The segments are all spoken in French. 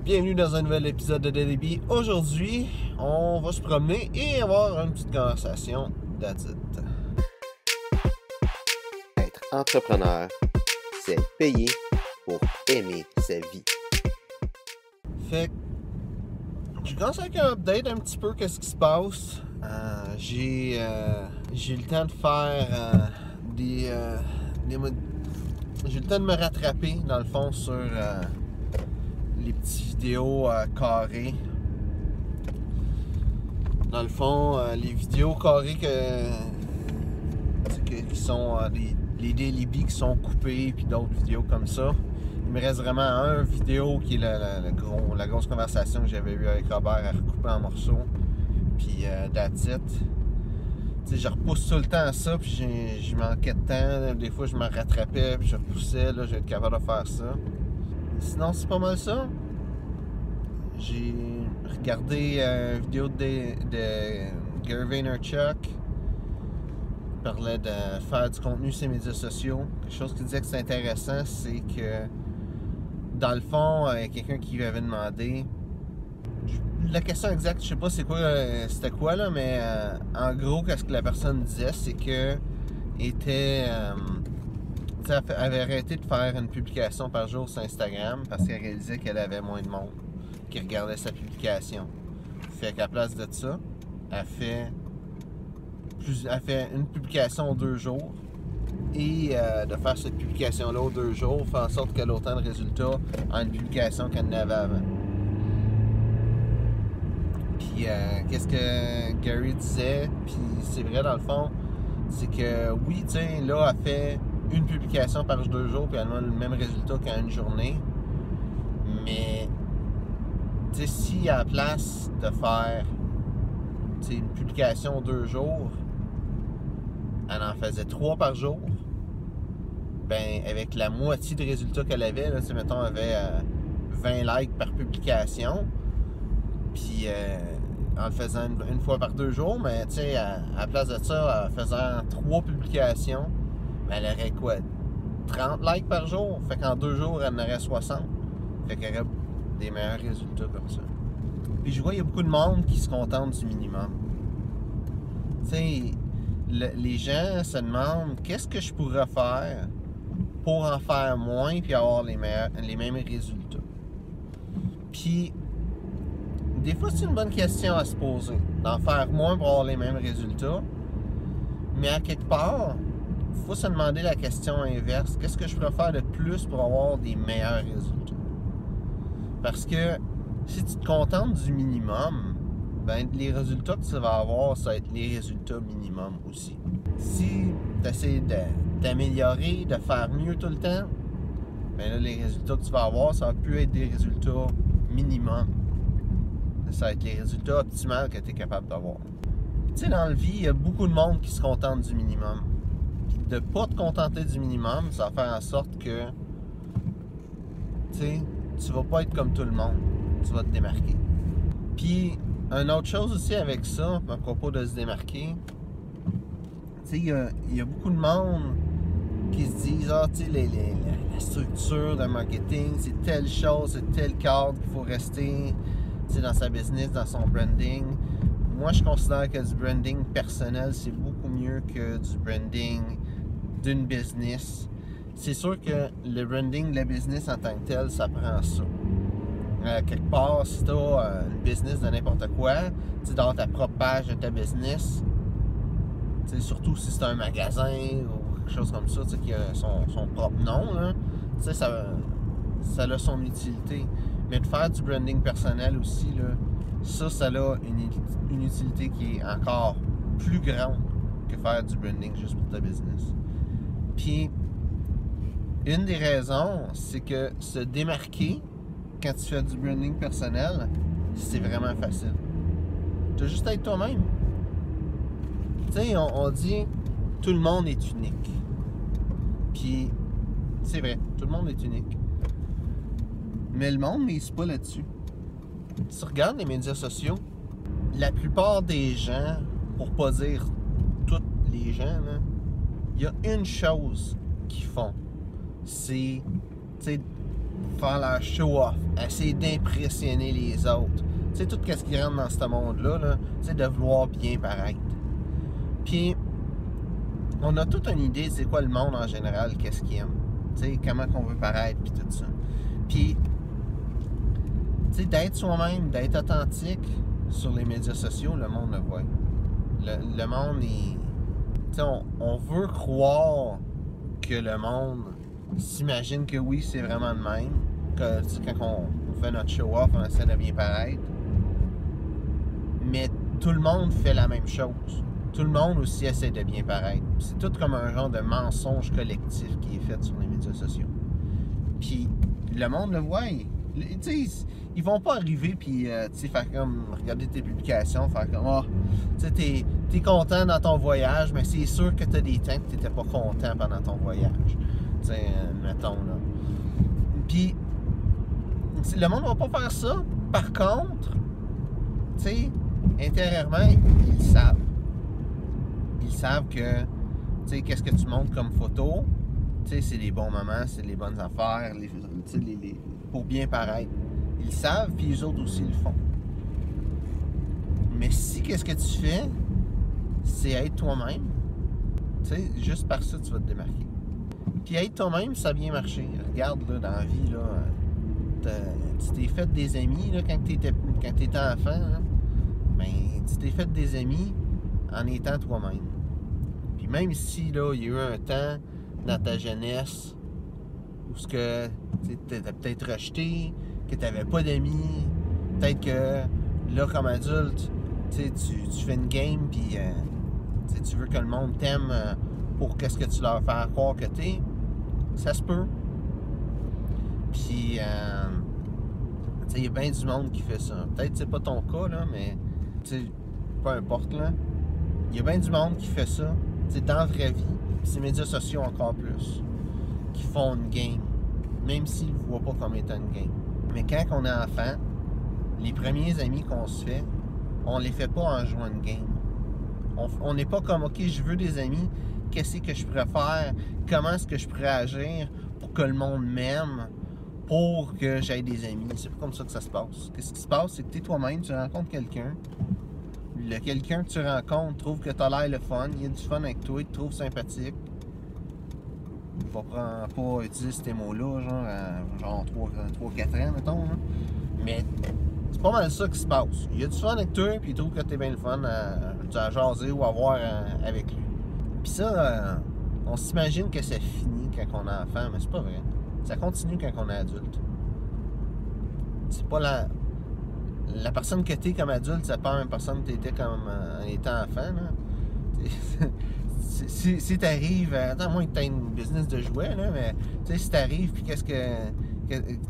Bienvenue dans un nouvel épisode de Daily. Aujourd'hui, on va se promener et avoir une petite conversation. That's it. Être entrepreneur, c'est être payé pour aimer sa vie. Fait que je commence avec un update un petit peu qu'est-ce qui se passe. J'ai eu le temps de faire j'ai eu le temps de me rattraper dans le fond sur les petites vidéos carrées. Dans le fond, les vidéos carrées qui sont les Daily Bee qui sont coupées, puis d'autres vidéos comme ça. Il me reste vraiment un vidéo qui est la grosse conversation que j'avais eue avec Robert à recouper en morceaux. Puis that's it. Tu sais, je repousse tout le temps ça, puis je manquais de temps. Des fois, je me rattrapais, puis je repoussais. Là, je vais être capable de faire ça. Sinon, c'est pas mal ça. J'ai regardé une vidéo de Gary Vaynerchuk. Il parlait de faire du contenu sur les médias sociaux. Quelque chose qui disait que c'est intéressant, c'est que dans le fond, il y a quelqu'un qui lui avait demandé. La question exacte, je sais pas c'était quoi là, mais en gros, qu'est-ce que la personne disait, c'est que avait arrêté de faire une publication par jour sur Instagram parce qu'elle réalisait qu'elle avait moins de monde qui regardait sa publication. Fait qu'à place de ça, elle fait une publication aux 2 jours. Et de faire cette publication-là aux 2 jours fait en sorte qu'elle a autant de résultats en une publication qu'elle n'avait avant. Puis qu'est-ce que Gary disait, puis c'est vrai dans le fond, c'est que oui, tu sais, là, elle fait une publication par 2 jours, puis elle a le même résultat qu'en une journée. Mais, tu sais, si à la place de faire une publication 2 jours, elle en faisait 3 par jour, ben avec la moitié de résultats qu'elle avait, là, mettons, elle avait 20 likes par publication, puis en le faisant une fois par 2 jours, mais tu sais, à la place de ça, en faisant 3 publications, ben, elle aurait quoi? 30 likes par jour? Fait qu'en 2 jours, elle en aurait 60. Fait qu'elle aurait des meilleurs résultats comme ça. Puis je vois, il y a beaucoup de monde qui se contente du minimum. Tu sais, les gens se demandent qu'est-ce que je pourrais faire pour en faire moins puis avoir les mêmes résultats. Puis, des fois, c'est une bonne question à se poser. D'en faire moins pour avoir les mêmes résultats. Mais à quelque part, il faut se demander la question inverse. Qu'est-ce que je pourrais faire de plus pour avoir des meilleurs résultats? Parce que si tu te contentes du minimum, ben les résultats que tu vas avoir, ça va être les résultats minimum aussi. Si tu essaies d'améliorer, de faire mieux tout le temps, ben là, les résultats que tu vas avoir, ça va plus être des résultats minimum. Ça va être les résultats optimaux que tu es capable d'avoir. Tu sais, dans la vie, il y a beaucoup de monde qui se contente du minimum. Puis de ne pas te contenter du minimum, ça va faire en sorte que tu vas pas être comme tout le monde. Tu vas te démarquer. Puis, une autre chose aussi avec ça, à propos de se démarquer, tu sais, il y a beaucoup de monde qui se disent, tu sais, la structure de marketing, c'est telle chose, c'est tel cadre qu'il faut rester, tu sais, dans sa business, dans son branding. Moi, je considère que du branding personnel, c'est beaucoup mieux que du branding d'une business. C'est sûr que le branding de la business en tant que tel, ça prend ça. Quelque part, si tu as une business de n'importe quoi, tu dans ta propre page de ta business, surtout si c'est un magasin ou quelque chose comme ça, qui a son propre nom, là, ça a son utilité. Mais de faire du branding personnel aussi, là, ça a une utilité qui est encore plus grande que faire du branding juste pour ta business. Puis, une des raisons, c'est que se démarquer quand tu fais du branding personnel, c'est vraiment facile. Tu as juste à être toi-même. Tu sais, on dit tout le monde est unique. Puis, c'est vrai, tout le monde est unique. Mais le monde ne mise pas là-dessus. Si tu regardes les médias sociaux, la plupart des gens, pour pas dire tous les gens, il y a une chose qu'ils font. C'est faire leur show-off, essayer d'impressionner les autres. Tu sais, tout ce qui rentre dans ce monde-là, là, c'est de vouloir bien paraître. Puis, on a toute une idée, c'est quoi le monde en général, qu'est-ce qu'il aime. Tu sais, comment qu'on veut paraître, puis tout ça. Puis, tu sais, d'être soi-même, d'être authentique sur les médias sociaux, le monde le voit. Le monde est... Tu sais, on veut croire que le monde s'imagine que oui, c'est vraiment le même. Que, tu sais, quand on fait notre show-off, on essaie de bien paraître. Mais tout le monde fait la même chose. Tout le monde aussi essaie de bien paraître. C'est tout comme un genre de mensonge collectif qui est fait sur les médias sociaux. Puis le monde le voit. Ils vont pas arriver puis faire comme regarder tes publications, faire comme t'es content dans ton voyage, mais c'est sûr que t'as des temps que t'étais pas content pendant ton voyage. Mettons là. Puis le monde va pas faire ça. Par contre, intérieurement, ils le savent. Ils savent que, qu'est-ce que tu montres comme photo, c'est les bons moments, c'est les bonnes affaires, pour bien paraître. Ils le savent, puis les autres aussi le font. Mais si qu'est-ce que tu fais, c'est être toi-même, juste par ça, tu vas te démarquer. Puis être toi-même, ça a bien marché. Regarde, là, dans la vie, là, tu t'es fait des amis, là, quand t'étais enfant, hein, ben, tu t'es fait des amis en étant toi-même. Puis même si, là, il y a eu un temps dans ta jeunesse où tu étais peut-être rejeté, que tu n'avais pas d'amis, peut-être que, là, comme adulte, tu fais une game, puis tu veux que le monde t'aime pour qu'est-ce que tu leur fais croire que t'es, ça se peut. Puis, il y a bien du monde qui fait ça. Peut-être que c'est pas ton cas, là, mais peu importe, là. Il y a bien du monde qui fait ça, dans la vraie vie, puis ces médias sociaux encore plus, qui font une game, même s'ils ne voient pas comme étant une game. Mais quand on est enfant, les premiers amis qu'on se fait, on les fait pas en jouant une game. On n'est pas comme, OK, je veux des amis, qu'est-ce que je pourrais faire, comment est-ce que je pourrais agir pour que le monde m'aime, pour que j'aie des amis. C'est pas comme ça que ça se passe. Qu'est-ce qui se passe, c'est que tu es toi-même, tu rencontres quelqu'un, le quelqu'un que tu rencontres trouve que tu as l'air le fun, il y a du fun avec toi, il te trouve sympathique. Il va pas utiliser ces mots-là, genre 3-4 ans, mettons. Là. Mais c'est pas mal ça qui se passe. Il y a du fun avec toi, puis il trouve que t'es bien le fun à jaser ou à voir avec lui. Puis ça, on s'imagine que c'est fini quand on est enfant, mais c'est pas vrai. Ça continue quand on est adulte. C'est pas la personne que t'es comme adulte, c'est pas la même personne que t'étais comme en étant enfant. Là. Si t'arrives, attends, moi, que t'as une business de jouets, là, mais si t'arrives, puis qu'est-ce que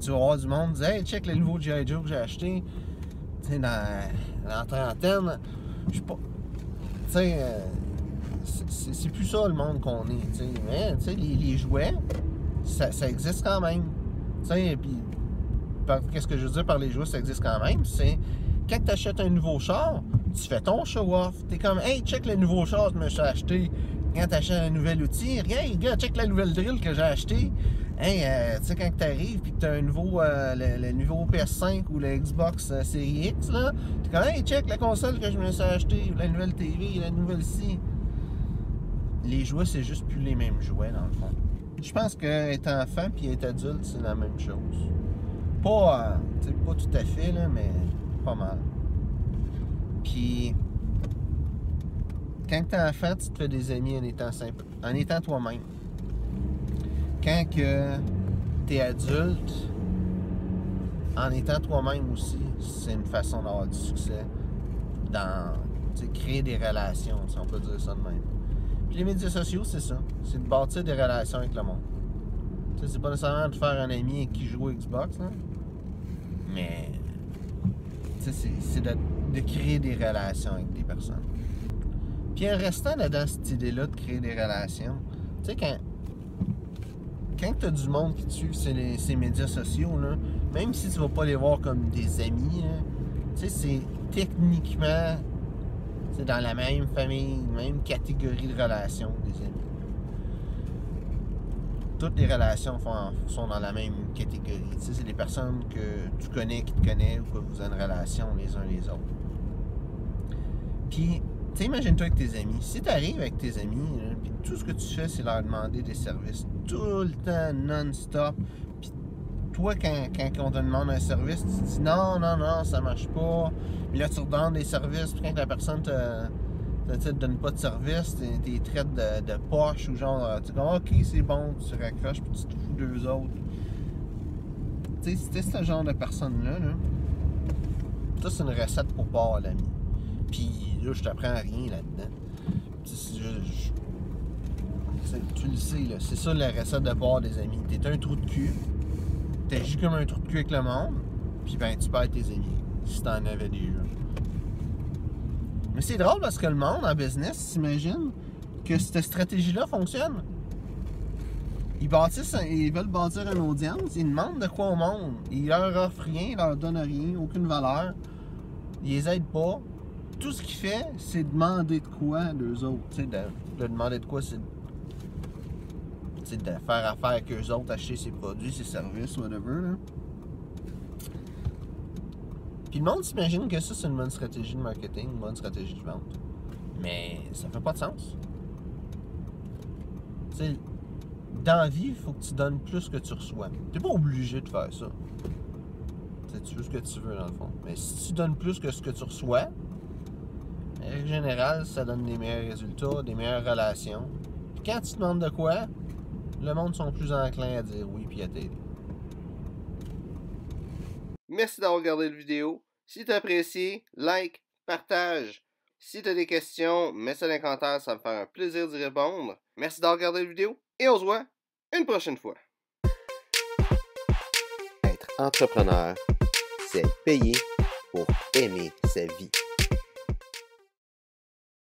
tu vas avoir du monde, dire, hey, check le nouveau G.I. Joe que j'ai acheté, dans la trentaine, je sais pas, c'est plus ça le monde qu'on est, mais les jouets, ça existe quand même, puis qu'est-ce que je veux dire par les jouets, ça existe quand même, c'est quand tu achètes un nouveau char, tu fais ton show-off. T'es comme, hey, check le nouveau char que je me suis acheté. Quand tu achètes un nouvel outil, hey, gars, check la nouvelle drill que j'ai acheté. Hey, tu sais, quand tu arrives et que tu as un nouveau, le nouveau PS5 ou le Xbox Series X, là, t'es comme, hey, check la console que je me suis acheté, la nouvelle TV, la nouvelle ci. Les jouets, c'est juste plus les mêmes jouets, dans le fond. Je pense qu'être enfant et être adulte, c'est la même chose. Pas tout à fait, là, mais pas mal. Puis, quand t'es enfant, tu te fais des amis en étant toi-même. Quand que t'es adulte, en étant toi-même aussi, c'est une façon d'avoir du succès dans créer des relations, si on peut dire ça de même. Puis les médias sociaux, c'est ça. C'est de bâtir des relations avec le monde. C'est pas nécessairement de faire un ami qui joue au Xbox, là, mais c'est de créer des relations avec des personnes. Puis en restant là dans cette idée-là de créer des relations, tu sais, quand tu as du monde qui te suit ces médias sociaux, là, même si tu vas pas les voir comme des amis, tu sais, c'est techniquement, c'est dans la même famille, même catégorie de relations des amis. toutes les relations sont dans la même catégorie. Tu sais, c'est des personnes que tu connais, qui te connaissent, ou que vous avez une relation les uns les autres. Puis, tu sais, imagine-toi avec tes amis. Si tu arrives avec tes amis, là, puis tout ce que tu fais, c'est leur demander des services tout le temps, non-stop. Puis toi, quand on te demande un service, tu te dis non, ça marche pas. Puis là, tu redonnes des services, puis quand la personne te donne pas de service, t'es traite de poche, ou genre, tu dis ok, c'est bon, tu raccroches, puis tu te fous d'eux autres. Tu sais, si t'es ce genre de personne-là, là, ça, c'est une recette pour part à l'ami. Puis là, je t'apprends rien là-dedans. Tu le sais, là, c'est ça la recette de bord des amis. T'es un trou de cul, t'agis comme un trou de cul avec le monde, puis ben tu perds tes amis, si t'en avais déjà. Mais c'est drôle parce que le monde en business s'imagine que cette stratégie-là fonctionne. Ils veulent bâtir une audience, ils demandent de quoi au monde. Ils leur offrent rien, ils leur donnent rien, aucune valeur. Ils les aident pas. Tout ce qu'il fait, c'est demander de quoi d'eux autres. Tu sais, de demander de quoi, c'est de faire affaire avec eux autres, acheter ses produits, ses services, whatever. Là. Puis le monde s'imagine que ça, c'est une bonne stratégie de marketing, une bonne stratégie de vente. Mais ça fait pas de sens. Tu sais, dans la vie, il faut que tu donnes plus que tu reçois. T'es pas obligé de faire ça. T'sais, tu veux ce que tu veux, dans le fond. Mais si tu donnes plus que ce que tu reçois, en règle générale, ça donne des meilleurs résultats, des meilleures relations. Puis quand tu demandes de quoi, le monde sont plus enclins à dire oui puis à t'aider. Merci d'avoir regardé la vidéo. Si tu as apprécié, like, partage. Si tu as des questions, mets ça dans les commentaires, ça me fait un plaisir d'y répondre. Merci d'avoir regardé la vidéo et on se voit une prochaine fois. Être entrepreneur, c'est payer pour aimer sa vie.